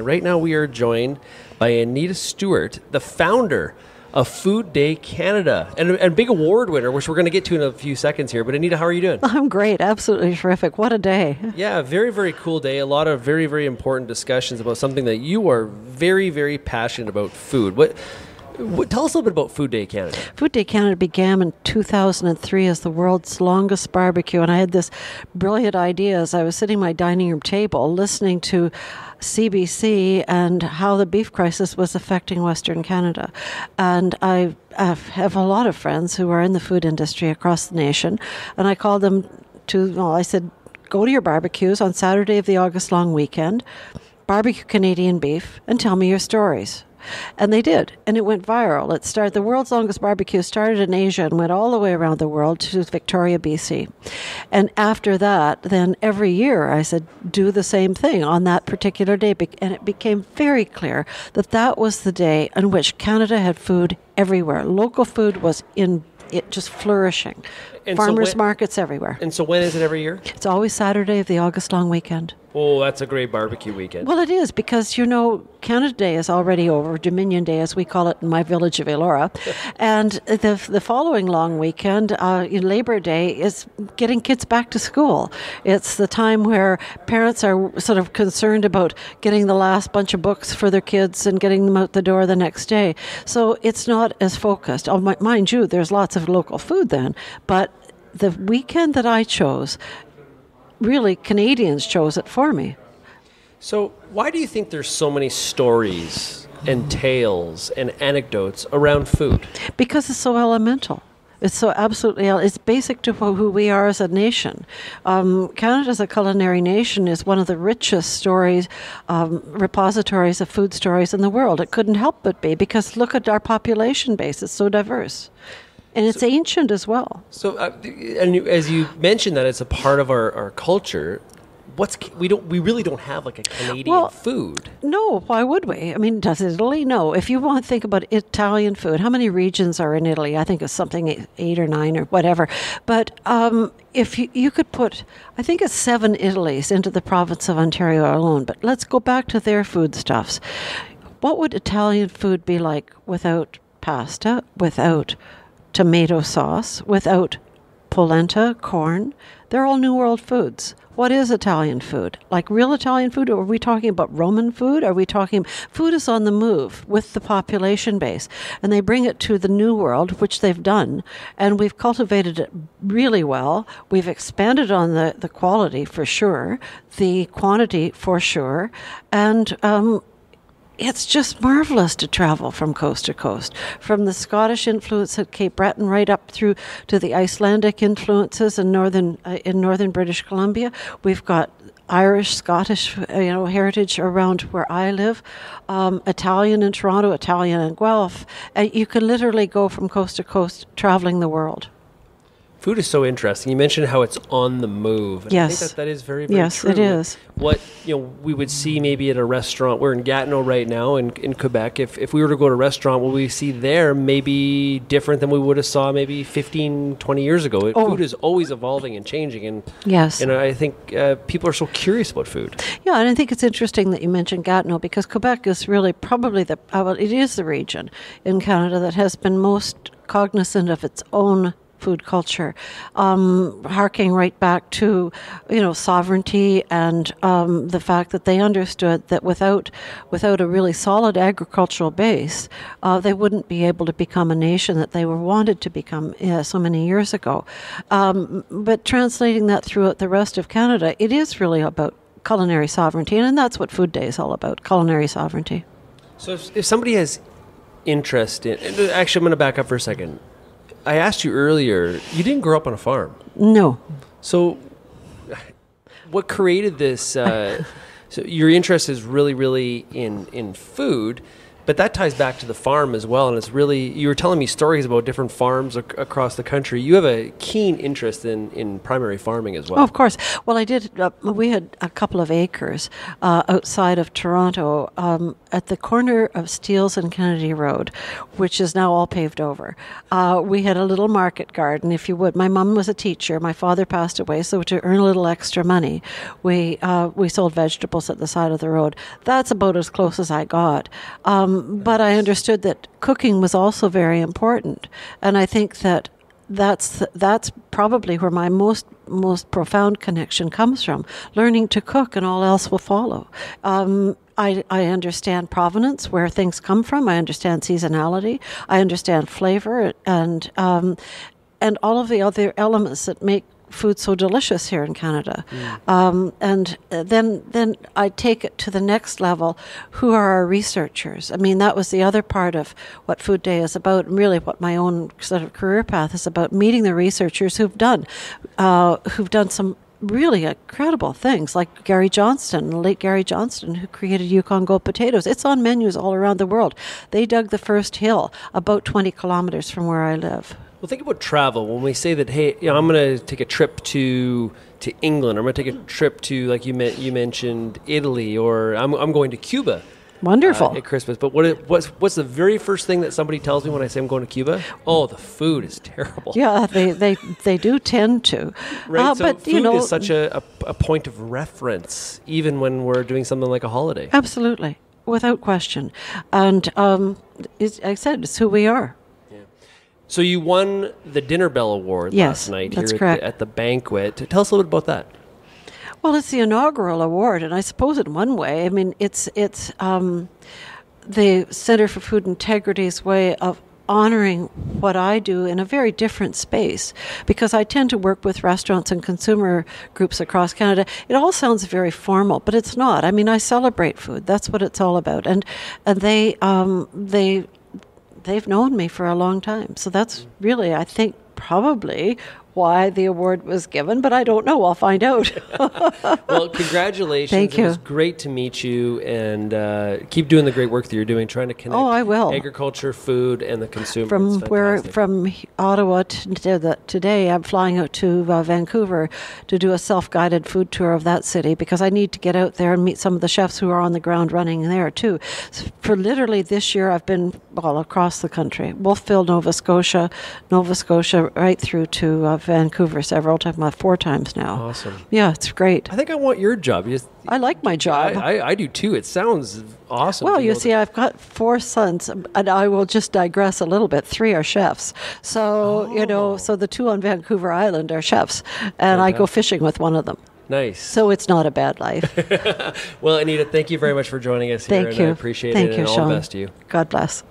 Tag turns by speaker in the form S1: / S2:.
S1: Right now we are joined by Anita Stewart, the founder of Food Day Canada, and a big award winner, which we're going to get to in a few seconds here. But Anita, how are you doing?
S2: I'm great. Absolutely terrific. What a day.
S1: Yeah, very, very cool day. A lot of very, very important discussions about something that you are very, very passionate about, food. Tell us a little bit about Food Day Canada.
S2: Food Day Canada began in 2003 as the world's longest barbecue, and I had this brilliant idea as I was sitting at my dining room table listening to CBC and how the beef crisis was affecting Western Canada. And I have a lot of friends who are in the food industry across the nation, and I called them I said, go to your barbecues on Saturday of the August long weekend, barbecue Canadian beef, and tell me your stories. And they did, and it went viral. The world's longest barbecue started in Asia and went all the way around the world to Victoria, BC. And after that, then every year I said, do the same thing on that particular day. And it became very clear that that was the day on which Canada had food everywhere. Local food was just flourishing. And farmers markets everywhere.
S1: And so when is it every year?
S2: It's always Saturday of the August long weekend.
S1: Oh, that's a great barbecue weekend.
S2: Well, it is, because, Canada Day is already over, Dominion Day, as we call it in my village of Elora. And the following long weekend, Labor Day, is getting kids back to school. It's the time where parents are sort of concerned about getting the last bunch of books for their kids and getting them out the door the next day. So it's not as focused. Mind you, there's lots of local food then, but the weekend that I chose, really, Canadians chose it for me.
S1: So why do you think there's so many stories and tales and anecdotes around food?
S2: Because it's so elemental. It's so it's basic to who we are as a nation. Canada as a culinary nation is one of the richest repositories of food stories in the world. It couldn't help but be, because look at our population base. It's so diverse. And it's ancient as well.
S1: So, and as you mentioned that it's a part of our culture, we really don't have like a Canadian food.
S2: No, why would we? I mean, does Italy? No. If you want to think about Italian food, how many regions are in Italy? I think it's something 8 or 9 or whatever. But if you could put, I think it's 7 Italys into the province of Ontario alone. But let's go back to their foodstuffs. What would Italian food be like without pasta, without tomato sauce, without polenta, corn? They're all New World foods. What is Italian food? Like real Italian food? Or are we talking about Roman food? Are we talking... Food is on the move with the population base. And they bring it to the New World, which they've done. And we've cultivated it really well. We've expanded on the quality for sure, the quantity for sure. And it's just marvelous to travel from coast to coast, from the Scottish influence at Cape Breton right up through to the Icelandic influences in northern British Columbia. We've got Irish, Scottish, heritage around where I live. Italian in Toronto, Italian in Guelph. You can literally go from coast to coast, traveling the world.
S1: Food is so interesting. You mentioned how it's on the move. And
S2: yes.
S1: I think that is very, very
S2: yes,
S1: true.
S2: Yes, it is.
S1: What we would see maybe at a restaurant. We're in Gatineau right now in Quebec. If we were to go to a restaurant, what we see there may be different than we would have saw maybe 15, 20 years ago. Food is always evolving and changing. And
S2: yes.
S1: And I think people are so curious about food.
S2: Yeah, and I think it's interesting that you mentioned Gatineau, because Quebec is really probably it is the region in Canada that has been most cognizant of its own food culture, harking right back to, sovereignty and the fact that they understood that without a really solid agricultural base, they wouldn't be able to become a nation that they were wanted to become so many years ago. But translating that throughout the rest of Canada, it is really about culinary sovereignty, and that's what Food Day is all about, culinary sovereignty.
S1: So if somebody has interest in... Actually, I'm going to back up for a second. I asked you earlier, you didn't grow up on a farm.
S2: No.
S1: So what created this? So your interest is really, really in food, But that ties back to the farm as well, and it's really, you were telling me stories about different farms across the country. You have a keen interest in primary farming as well.
S2: Oh, of course. Well, I did. We had a couple of acres outside of Toronto at the corner of Steeles and Kennedy Road, which is now all paved over. We had a little market garden, if you would. My mom was a teacher. My father passed away, so to earn a little extra money, we sold vegetables at the side of the road. That's about as close as I got. But I understood that cooking was also very important, and I think that's probably where my most profound connection comes from. Learning to cook, and all else will follow. I understand provenance, where things come from. I understand seasonality. I understand flavor, and all of the other elements that make food so delicious here in Canada. And then I take it to the next level. Who are our researchers? I mean, that was the other part of what Food Day is about, and really what my own sort of career path is about, meeting the researchers who've done some really incredible things, like Gary Johnston, the late Gary Johnston, who created Yukon Gold potatoes. It's on menus all around the world. They dug the first hill about 20 kilometers from where I live.
S1: Well, think about travel. When we say that, hey, I'm going to take a trip to England, or I'm going to take a trip to, like you mentioned, Italy, or I'm going to Cuba.
S2: Wonderful.
S1: At Christmas. But what's the very first thing that somebody tells me when I say I'm going to Cuba? Oh, the food is terrible.
S2: Yeah, they do tend to.
S1: Right. So
S2: but
S1: food is such a point of reference, even when we're doing something like a holiday.
S2: Absolutely, without question. And I said, it's who we are.
S1: So you won the Dinner Bell Award last night here at the banquet. Tell us a little bit about that.
S2: Well, it's the inaugural award, and I suppose in one way, I mean, it's the Centre for Food Integrity's way of honoring what I do in a very different space, because I tend to work with restaurants and consumer groups across Canada. It all sounds very formal, but it's not. I mean, I celebrate food. That's what it's all about. And they've known me for a long time. So that's really, I think, probably why the award was given, but I don't know. I'll find out.
S1: Well, congratulations.
S2: Thank you.
S1: It was great to meet you, and keep doing the great work that you're doing, trying to connect agriculture, food, and the consumer.
S2: From Ottawa today, I'm flying out to Vancouver to do a self-guided food tour of that city, because I need to get out there and meet some of the chefs who are on the ground running there too. So for literally this year, I've been across the country, Wolfville, Nova Scotia, right through to Vancouver several times, 4 times now.
S1: Awesome.
S2: Yeah, it's great.
S1: I think I want your job.
S2: I like my job.
S1: I do too. It sounds awesome.
S2: Well, you see, I've got 4 sons, and I will just digress a little bit. 3 are chefs. So, so the 2 on Vancouver Island are chefs, and I go fishing with one of them.
S1: Nice.
S2: So it's not a bad life.
S1: Well, Anita, thank you very much for joining us here.
S2: Thank you.
S1: I appreciate it.
S2: Thank you,
S1: and all
S2: Shaun.
S1: the best to you.
S2: God bless.